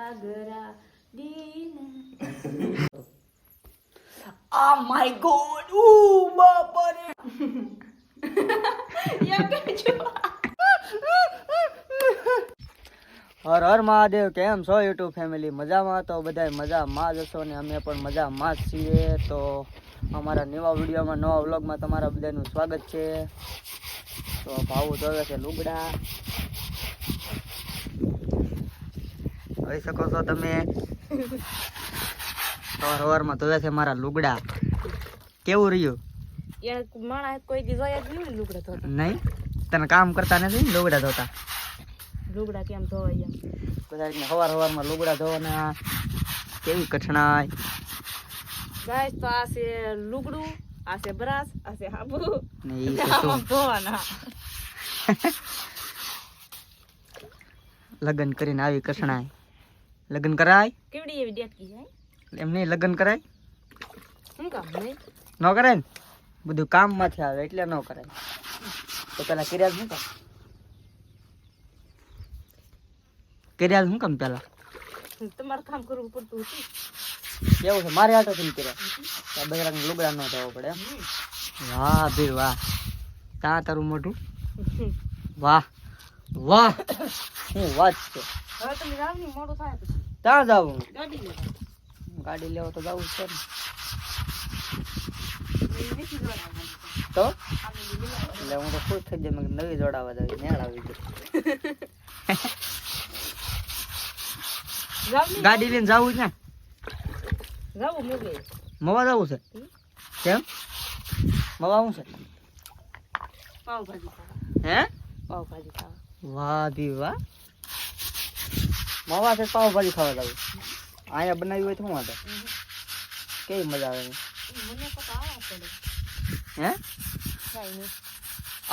સાગરા Deen Oh my god! બાપા રે! હર હર મહાદેવ. કેમ છો યુટ્યુબ ફેમિલી? મજામાં? તો બધાય મજામાં જ હશો ને અમે પણ મજામાં જ છીએ. તો અમારા નવા વિડીયોમાં, નવા વ્લોગમાં તમારા બધાનું સ્વાગત છે. તો ભાવું જોવે છે લુગડા, જોઈ શકો છો તમે. સવારમાં ધોવે છે મારા લુગડા. કેવું રહ્યું? યાર માણસ કોઈ દી જોયા જ નહીં લુગડા ધોતા. નહીં? તને કામ કરતા નથી ને લુગડા ધોતા? લુગડા કેમ ધોવાય એમ બધા સવારમાં લુગડા ધોવાના કેવી કઠણાઈ. ગાઈસ તો આ છે લુગડું, આ છે બ્રશ, આ છે સાબુ ને ઈ છે તું. ધોવાના. લગ્ન કરીને આવી કઠણાઈ. લગ્ન કરાય? કેવડી એવી ડેટકી જાય એમ નહીં, લગ્ન કરાય? શું કામ નહીં? ન કરાય ને, બધું કામમાંથી આવે એટલે ન કરાય. તો પેલા કર્યા શું કામ? કર્યા શું કામ પેલા? તમારે કામ કરવું પડતું હતું. કેવું છે મારે આટો કેમ કર્યા? બજરાને લુગડા ન ધોવો પડે એમ? વાહ ભીર વાહ. ત્યાં તારું મોઢું વાહ વાહ, શું વાત છે. હવે તમે જાવ ને, મોડું થાય પછી ત્યાં જવું? ગાડી લેવા. ગાડી લેવો તો જવું છે ને. નથી જોડાવાનું. તો આમે લીધી લેવા. એટલે હું તો ખુશ થઈ જાય, મેં કીધું નવી જોડાવા જાવી, નેળ આવી ગઈ. જાવ ને, ગાડી લઈને જવું છે ને? જાવું મોગે. મવા જવું છે? કેમ મવા શું છે? પાવભાજી ખાવા. હે? પાવભાજી ખાવા. વાહ ભી વાહ. મવા છે પાવભાજી ખાવા જવું? અહીંયા બનાવી હોય તો શું વાંધો? કેવી મજા આવે? મને તો આવા પડે. હે? કાઈ નહીં.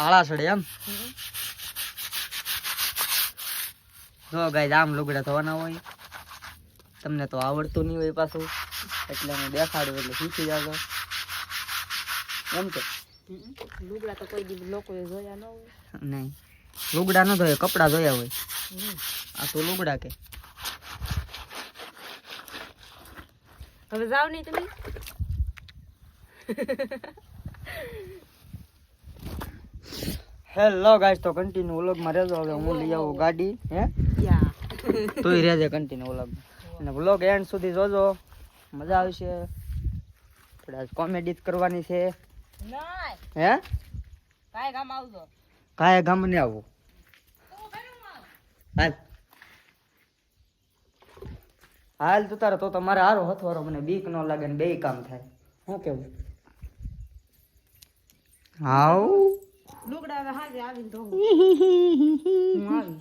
આળા ચડે એમ? જો ગાઈસ, આમ લુગડા ધોવાના હોય. તમને તો આવડતું નહીં હોય પાછું, એટલે હું દેખાડું એટલે શીખી જાજો એમ કે. લુગડા તો કોઈ દી લોકોએ જોયા ન હોય. નહીં, લુગડા ન ધોયા, કપડા ધોયા હોય. આ તો લુગડા કે. હવે જાવ નહીં તમે? હેલો ગાઈસ, તો કન્ટિન્યુ વ્લોગમાં રહેજો. હવે હું લઈ આવું ગાડી. હે? યા તોય રહેજે કન્ટિન્યુ વ્લોગમાં, અને વ્લોગ એન્ડ સુધી જોજો, મજા આવશે. થોડા કોમેડી કરવાની છે. નાય હે? કાય ગામ આવજો. કાંઈ ગામ ને આવું. હાલ હાલ તું તારે. તો મારે હારો હથવારો, મને બીક ન લાગે ને બેય કામ થાય. શું કેવું? હાઉ લુગડા હવે હાજે આવીને ધોવું. હું આવી.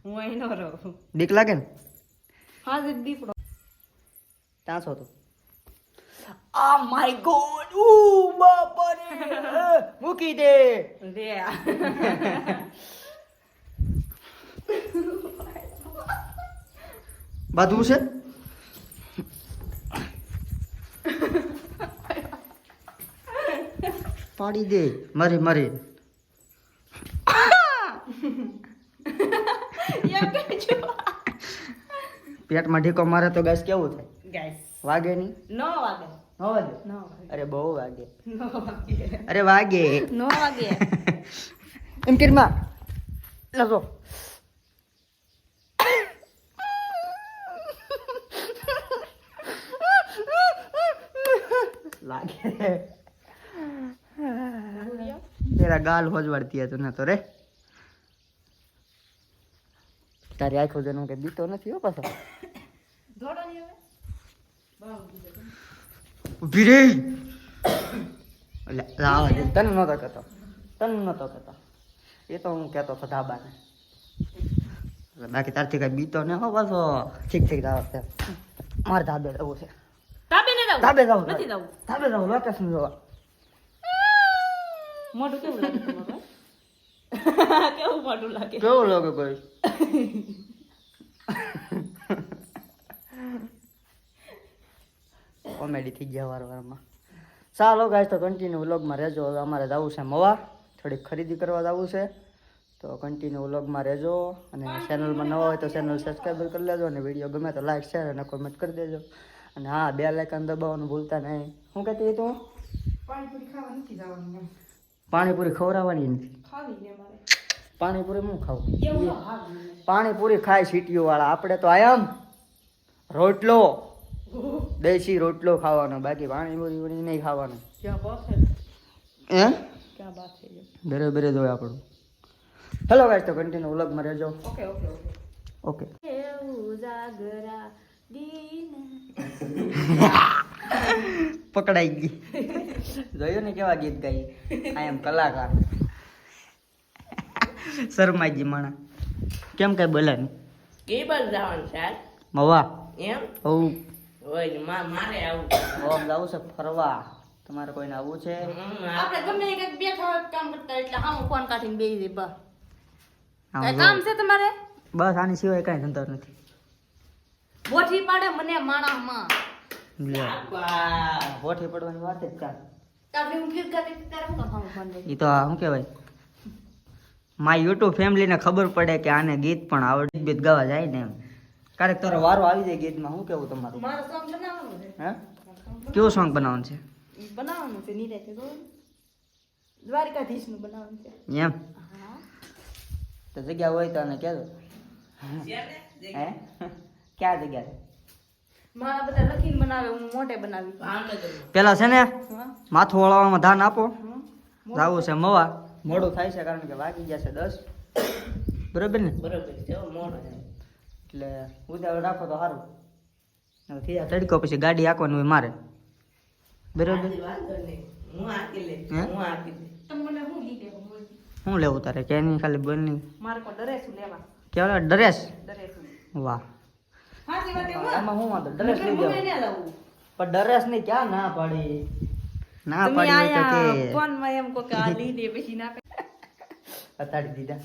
હું અહીં ન રહું. બીક લાગે ને? હાજે દીપડો. ત્યાં છો તું? આ માય ગોડ! બાપા રે! મૂકી દે. રે બાધું છે? પાડી દે મારી મારી. પેટમાં ઢીકો મારે તો ગાઈસ કેવું થાય? ગાઈસ વાગે નહીં? નો વાગે. ન વાગે? નો વાગે. અરે બહુ વાગે. નો વાગે. અરે વાગે. નો વાગે. એમ કરીમાં લખો. લાગે. તેરા ગાલ હોજવાડતી હતું ને તો રે. તારી આંખો જનું કે બીતો નથી હો પાછો. ધોડો ની હવે. ઉભી રે. એટલે આવા દે. તને નતો કહેતો, તને નતો કહેતો. એ તો હું કહેતો હતો ધાબાને. બાકી તારથી કઈ બીતો ને હો પાછો. ઠીક ઠીક રાવ છે. મારે ધાબે જવું છે. તાબે ને જાવ. ધાબે જવું નથી જાવું. ધાબે જવું લોકેશન જોવા. મોઢું કેવું લાગે તમારું? કેવું મોઢું લાગે? કેવું લાગે કોઈ? કોમેડી થઈ ગયા વારવારમાં. ચાલો ગાઈસ, તો કન્ટિન્યુ વ્લોગમાં રહેજો. હવે અમારે જવું છે મવા, થોડીક ખરીદી કરવા જવું છે. તો કન્ટિન્યુ વ્લોગમાં રહેજો અને ચેનલમાં નવા હોય તો ચેનલ સબસ્ક્રાઈબર કરી લેજો અને વિડીયો ગમે તો લાઈક શેર અને કોમેન્ટ કરી દેજો અને હા બે લાઇકન દબાવવાનું ભૂલતા નહીં. શું કહેતી તું? પાણીપુરી ખવડાવવાની નથી. પાણીપુરી હું ખાવું? પાણીપુરી ખાય સિટીઓ વાળા. આપણે તો આયમ રોટલો દેશી રોટલો ખાવાનો, બાકી પાણીપુરી નહીં ખાવાનું. હે બરાબર જોઈએ આપણું. હેલો ગાઈસ, તો કન્ટિન્યુ વ્લોગમાં રહેજો. ઓકે. પકડાઈ ગઈ. જોયું ને કેવા ગીત ગાઈ. આઈ એમ કલાકાર. શરમાઈજી માણા કેમ કઈ બોલે ને કે બાજુ જવાનું છે મવા? એમ ઓવ ઓય મારે આવું ઓમ જાવું છે ફરવા. તમારે કોઈને આવવું છે? આપણે ગમે એક બેઠા કામ કરતા એટલે હામ ફોન કાઢીને બેહી દે બસ. કઈ કામ છે તમારે? બસ આની સિવાય કઈ ધંધો નથી. બોઠી પાડે મને માણામાં લે હોઠી પડવાની વાત જ કાં. આપણે હું ગીત ગાતી હતી ત્યારે હું કામ હામ ફોન દે. એ તો શું કહેવાય, મારી યુટ્યુબ ફેમિલીને ખબર પડે કે આને ગીત પણ આવડે, ગીત ગાવા જાય ને એમ. ક્યારેક તારો વારો આવી જાય ગીતમાં. શું કેવું તમારું? મારો સોંગ બનાવવાનું છે. હે કેવું સોંગ બનાવવાનું છે? બનાવવાનું છે નીરેતે તો દ્વારકાધીશનું બનાવવાનું છે એમ? તો જગ્યા હોય તો આને કહેજો. હે ક્યાં જગ્યા છે? મારા બધા લખીને બનાવે, હું મોઢે બનાવી. પેલા છે ને હા માથું વળવામાં ધાન આપો. જાવું છે મવા. મોડું થાય છે કારણ કે વાગી ગયા છે 10. બરોબર ને? બરોબર છે મોઢે. એટલે ઉતાવળ રાખો તો સારું. હવે થઈ જાય તડકો પછી ગાડી આંકવાની હોય મારે. બરોબર? હું આકી લે હે? હું આકી લે તમને હું લીધે શું લેવું તારે? કે નહીં ખાલી બની મારે કો ડરેસ લેવા કેવડા ડ્રેસ? ડરેસ વાહ. હાથી વાત એવું એમાં શું વાંધો? ડ્રેસ લઈ મને જાવ. ને લાવું પણ ડ્રેસ ની ક્યાં ના પાડી? ના તમે પાડી હોય તો આયા કે ફોન માં એમ કો કે આ લીધે પછી ના બતાડી દીધા.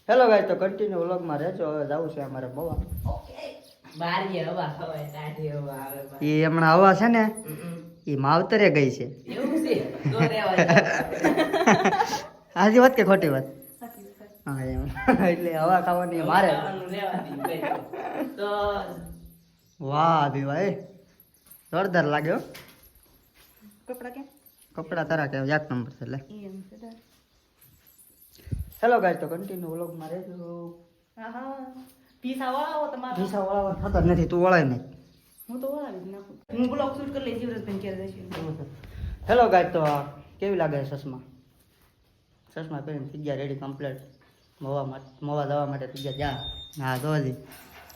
હેલો ગાઈસ, તો કન્ટિન્યુ વ્લોગમાં રહેજો. હવે જવું છે અમારે મવા. બારી હવા ખવાય ટાઢી હવા આવે એ હમણાં હવા છે ને એ માવતરે ગઈ છે. એવું છે તો રેવા સાચી વાત કે ખોટી વાત? હા એમ. એટલે હવા ખાવાની મારે. તો વાહ ભી ભાઈ જોરદાર લાગ્યો. કપડા કે કપડા તારા કે એક નંબર છે. લે એમ છે તાર. હેલો ગાઈસ, તો કન્ટિન્યુ વ્લોગમાં રહેજો. આહા પીસા વાળો તમારો પૈસા વળાવવા થતા જ નથી. તું વળાય નહીં. હું તો વાળાવી જ નાખું. હું બ્લોગ શૂટ કરી લઈ જીવરજભાઈ ક્યારે જશે. હેલો ગાઈસ, તો આ કેવી લાગે છે ચશ્મા? ચશ્મા પહેરીને થઈ ગયા રેડી કમ્પ્લીટ. મવા જવા માટે થઈ ગયા. જા હા જો હજી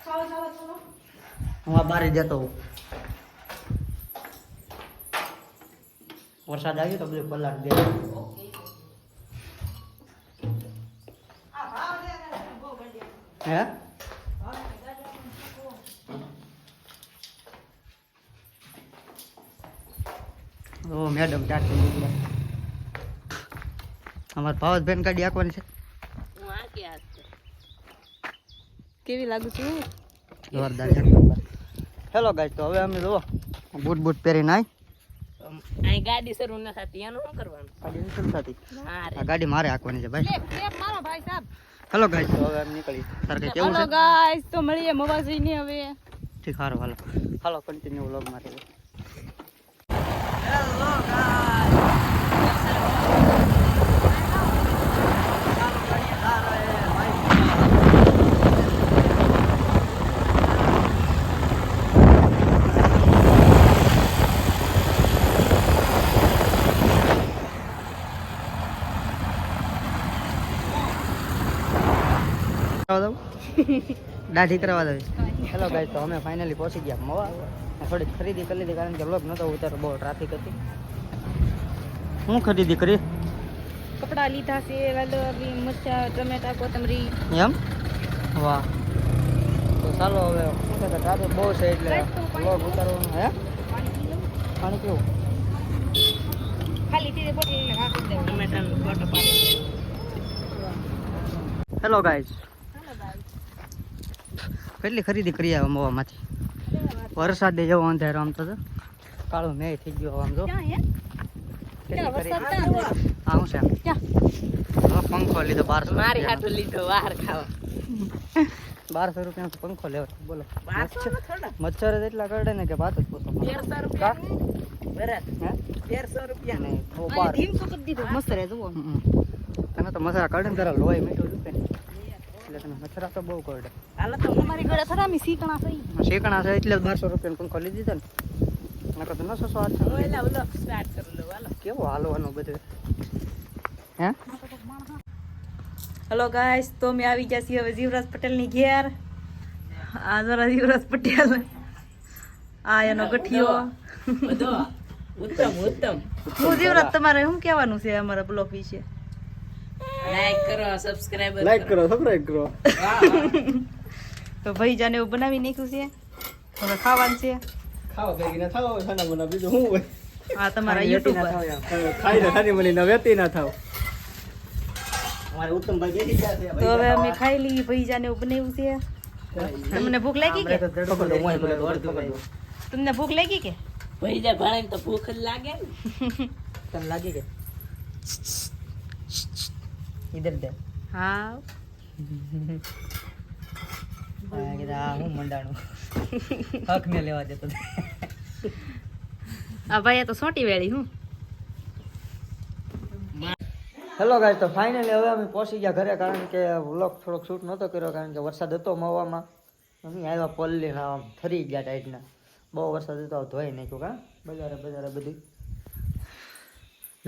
ચાલો ચાલો ચાલો હું આ બારી જતો હોઉં. વરસાદ આવ્યો તો બધું પલાટ દે. હે ઓ મેડમ ચાટતી નીકળ્યા. અમારે ભાવતબેન ગાડી આંકવાની છે. હું આ કે આ કેવી લાગુ છું જોરદાર એક નંબર. હેલો ગાઈસ, તો હવે અમે જો બૂટ પહેરીને આવી. અહીં ગાડી શરૂ ન થતી એનું શું કરવાનું? ગાડી નથી થતી. ના રે આ ગાડી મારે આંકવાની છે ભાઈ. ક્લેપ મારો ભાઈ સાહેબ. હેલો ગાઈસ, તો હવે અમે નીકળી. તારે કઈ કેવું હેલો છે? ગાઈસ, તો મળીએ મવાજીને હવે. ઠીક હારો હાલો હાલો કન્ટિન્યુ વ્લોગ માં રહેજો. દાઢી કરવા દે. હેલો ગાઈસ, તો અમે ફાઇનલી પહોંચી ગયા મવા. થોડીક ખરીદી કરી લીધી કારણ કે બ્લોગ નતો ઉતારો, બહુ ટ્રાફિક હતી. શું ખરીદી કરી? કપડા લીધા છે, વાલોવી મરચા, ટમેટા, કોથમરી. એમ? વાહ. તો ચાલો હવે શું કહેતા ટ્રાફિક બહુ છે એટલે બ્લોગ ઉતારવાનું. હે પાણી પીવું? ખાલી તે બોટલ રાખી દે. ટમેટાનો ફોટો પાડી. હેલો ગાઈસ, કેટલી ખરીદી કરી આવે મવામાંથી. વરસાદ જેવો અંધારો આમ તો કાળો મેં થઈ ગયો આમ જો. ક્યાં હે? કેટલી વરસાદ ખરીદી. ક્યાં છે? આવું છે ક્યાં? પંખો લીધો 1200 મારી હાટુ લીધો વાર ખાવા 1200 રૂપિયાનો પંખો લેવો બોલો 1200 નો થોડા મચ્છર જ એટલા કરડે ને કે વાત જ પૂછો 1300 રૂપિયા બરાબર હે 1300 રૂપિયા નહીં બહુ અને બાર ધીમ તો કરી દીધું મસ્ત રહે જુઓ તને તો મસાલા કરડે ને તારા લોહી મીઠું રૂપે ને એટલે તને મચ્છરા તો બહુ કરડે હાલો તો તમારી ઘરે થોડા મી સીકણા થઈ શેકણા છે એટલે 1200 રૂપિયાનો પંખો લીધી દીધો ને નકર તો 900 ઓલા ઓલો સ્ટાર્ટ કરી લો હાલો કેવો હાલવાનું બધું હે હેલો ગાઈસ તો મેં આવી ગયા છીએ હવે જીવરાજ પટેલની ઘેર આ જરા જીવરાજ પટેલ આ એનો ગઠિયો ઉત્તમ હું જીવરાજ તમારે શું કહેવાનું છે અમારા બ્લોગ વિશે લાઈક કરો સબસ્ક્રાઇબ કરો તો ભાઈ જાને એવું બનાવી નાખ્યું છે હવે ખાવાનું છે ખાવા ભેગી ના થાવ સાના મના બીજું શું હોય આ તમારા યુટ્યુબર ખાઈને સાની મની ના વેતી ના થાવ અમારે ઉત્તમભાઈ બેસી ગયા છે તો હવે અમે ખાઈ લઈએ ભાઈ જાને એવું બનાવ્યું છે તમને ભૂખ લાગી કે તમને ભૂખ લાગી કે ભાઈ જા ભાણે તો ભૂખ જ લાગે ને તને લાગી કે ઇધર દે હા આ હું મંડાણું હક ને લેવા દેતો આ ભાઈ તો સોટી વેળી હું હેલો ગાઈસ તો ફાઇનલી હવે અમે પહોંચી ગયા ઘરે કારણ કે વ્લોગ થોડોક શૂટ નહોતો કર્યો કારણ કે વરસાદ હતો મવામાં અમે આવ્યા પલ્લી આમ થરી ગયા ટાઈટના બહુ વરસાદ હતો ધોઈ નાખ્યું કા બજારે બધું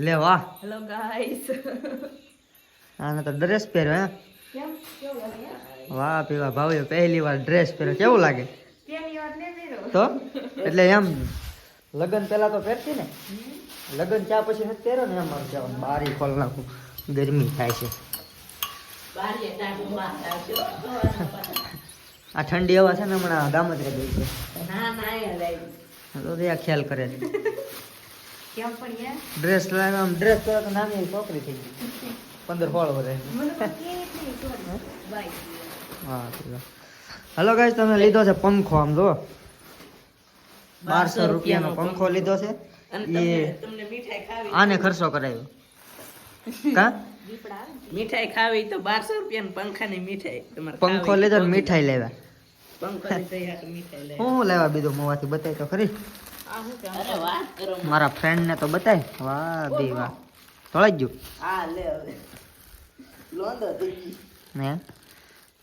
લે વાહ હેલો ગાઈસ આને તો ડ્રેસ પહેર્યો હે કેમ કેવું લાગે વાહ પીવા ભાવ્યો પહેલી વાર ડ્રેસ પહેર્યો કેવું લાગે પહેલી વાર ને પહેર્યો તો એટલે એમ લગ્ન પહેલા તો પહેરતી ને લગ્ન ચા પછી નથી પહેર્યો ને એમ મારું કહેવાનું બારી ખોલ નાખું ગરમી થાય છે બારીએ ટાઢું બહાર આવજો આ ઠંડી હવા છે ને હમણાં ગામ જ રહી છે ના ના એ લાવી તો ત્યાં ખ્યાલ કરે છે કેમ પણ યાર ડ્રેસ લાવ્યા આમ ડ્રેસ પહેરો તો નાની છોકરી થઈ ગઈ 15-16 વર્ષ મને તો કે નહીં સોરી બાય હા હલો ગાઈસ તમે લીધો છે પંખો આમ જો 1200 રૂપિયાનો પંખો લીધો છે અને એ તમને મીઠાઈ ખાવી આને ખર્ચો કરાવ્યો કા દીપડા મીઠાઈ ખાવી તો 1200 રૂપિયાની પંખાની મીઠાઈ તમારે પંખો લીધો ને મીઠાઈ લેવા પંખો લીધો યાર મીઠાઈ લે હું લેવા બીજું મોવાથી બતાય તો ખરી આ હું કે અરે વાત કરો મારા ફ્રેન્ડ ને તો બતાય વાહ બી વાહ તોળાઈ ગયું હા લે હવે લોંદો થઈ ગઈ ને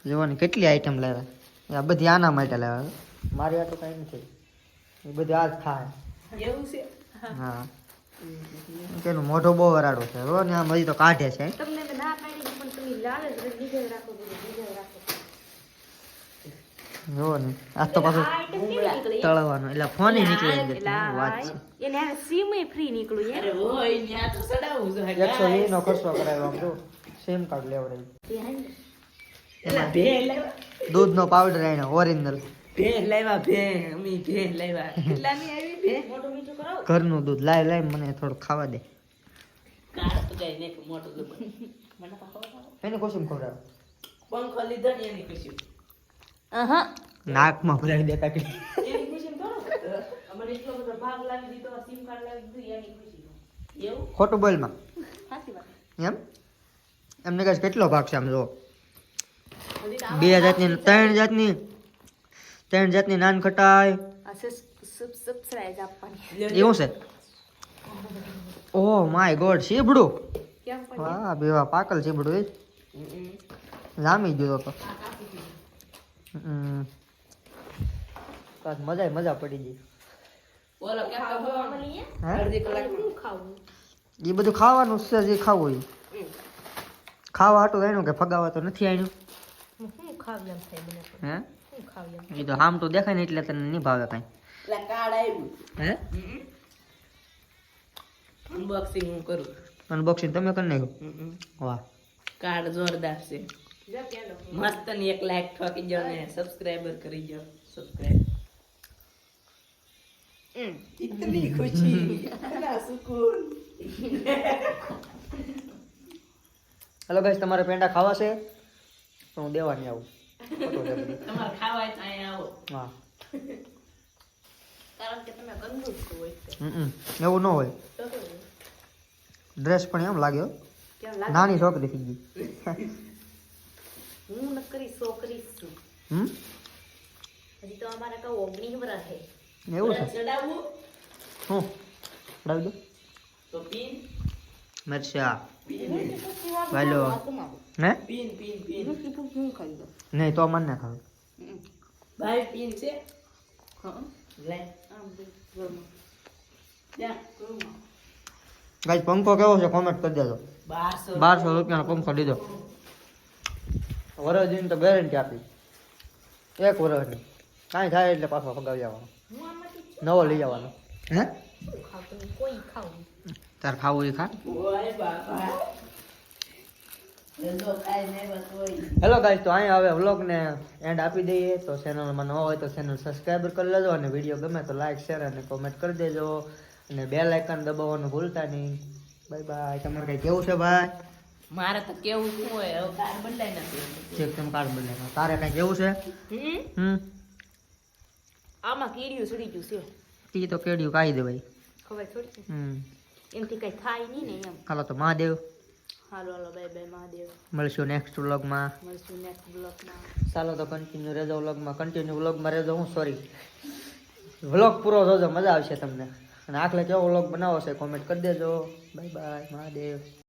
જોવાની કેટલી આઈટમ લાવ્યા આ બધી આના માટે લાવ્યા મારી આ તો કઈ નથી એ બધી આજ ખાય એવું છે હા તેનું મોઢો બહુ વરાડો છે રો ને આમ હજી તો કાઢે છે તમને તો ના પાડી પણ તમે લાવે જ બીજે રાખો બીજે રાખો જો ને આજ તો પાછું આ આઈટમ કેવી નીકળી તળવાનું એટલે ફોન નીકળે અંદર એલા વાત છે એને આ સીમ ફ્રી નીકળ્યું અરે હોય ન્યા તો સડાવું જો 120 નો ખર્ચો કરાવ્યો આમ જો સેમ કાર્ડ લેવડાવી એલા ભે લેવા દૂધનો પાવડર આનો ઓરિજિનલ ભે લેવા ભે અમી ભે લેવા કેટલાની આવી ભે મોટું મીઠું કરાવો ઘરનું દૂધ લાય મને થોડું ખાવા દે કાળ પગાઈ ને મોટો દુબ મને તો એને કોશમ ખવડાવ પંખો લીધો ને એની ખુશી અહા નાકમાં ભરાઈ દે કાકી એની ખુશી કરો અમારે એટલો બધો ભાગ લાવી દીધો સિમ કાર્ડ લાવી દીધું એની ખુશી એવું ખોટું બોલમાં સાચી વાત એમ એમને કહે કેટલો ભાગ છે આમ જો 2 જાતની 3 જાતની નાન ખટાઈ આ સબસ્ક્રાઇબ આપવાની એવું છે ઓહ માય ગોડ સીબડું કેમ પણ વાહ બેવા પાકલ સીબડું એ જામી ગયો તો મજા પડી ગઈ બોલો કે તો હો મળી હે અડધી કલાક શું ખાવું એ બધું ખાવાનું છે જે ખાવું એ ખાવા હાટું આણ્યું કે ફગાવા તો નથી આણ્યું શું ખાવ એમ થાય મને તો. હે શું ખાવ એમ એ તો આમ તો દેખાય ને એટલે તને નહીં ભાવે કાંઈ એટલે કાર્ડ આવ્યું હે અનબોક્સિંગ હું કરું અનબોક્સિંગ તમે કરી નાખ્યું વાહ કાર્ડ જોરદાર છે મસ્ત ની 1 લાઈક ઠોકી જાવ ને સબસ્ક્રાઇબર કરી જાવ સબસ્ક્રાઇબ इतनी खुशी इतना सुकून હેલો ગાઈસ તમારે પેંડા ખાવા છે તો હું દેવા નહીં આવું તમારે ખાવાય તો અહીંયા આવો હા કારણ કે તમે કંજૂસ છો હોય છે. એવું ન હોય તો કેવું? ડ્રેસ પણ એમ લાગ્યો કેમ નાની છોકરી થઈ ગઈ. હું નકરી છોકરી છું. હમ હજી તો અમારા કહું 19 વર્ષ છે. એવું છે. ચડાવવું હું ચડાવી દો. તો પીન મરચા પીન વાલો હે પીન પીન પીન હું ખાઈ દઉં. નહીં તો મને ના ખાવ. ભાઈ પીન છે હા લે આમ દે ઘરમાં. ત્યાં ઘરમાં. ગાઈસ પંખો કેવો છે કોમેન્ટ કરી દેજો. 1200 રૂપિયાનો પંખો લીધો. વરસ દીની તો ગેરંટી આપી. 1 વર્ષની કાંઈ થાય એટલે પાછો ફગાવી જવાનો. હું આમાંથી નવો લઈ જવાનો. હે ખાતું કોઈ ખાવું. તાર ખાવું એ ખા. ઓય બાપા ધંધો થાય ને બસ હોય હેલો ગાઈસ તો અહીંયા હવે વ્લોગને એન્ડ આપી દઈએ. તો ચેનલમાં ન હોય તો ચેનલ સબસ્ક્રાઈબર કરી લેજો અને વિડીયો ગમે તો લાઈક શેર અને કોમેન્ટ કરી દેજો અને બેલ આઇકન દબાવવાનું ભૂલતા નહીં. Bye bye. તમારે કઈ કેવું છે ભાઈ? મારે તો કેવું શું હોય હવે કાર બંધાઈ નાખી ચેક તમે કાર્ડ બદલે તારે કઈ કેવું છે? આમાં કીડીયું સડી ગયું છે. તી તો કેડિયું કાઈ દે ભાઈ. ખબર થોડી છે. હમ એમથી કઈ થાય નહીં ને એમ. હાલો તો મહાદેવ. હાલો હાલો બાય બાય મહાદેવ. મળશું નેક્સ્ટ વ્લોગમાં. મળશું નેક્સ્ટ બ્લોગમાં. ચાલો તો કન્ટિન્યુ રહેજો વ્લોગમાં. કન્ટિન્યુ વ્લોગમાં રહેજો. હું સોરી વ્લોગ પૂરો જોજો મજા આવશે તમને. અને આખલે કેવો વ્લોગ બનાવો છે કોમેન્ટ કરી દેજો. Bye bye Mahadev.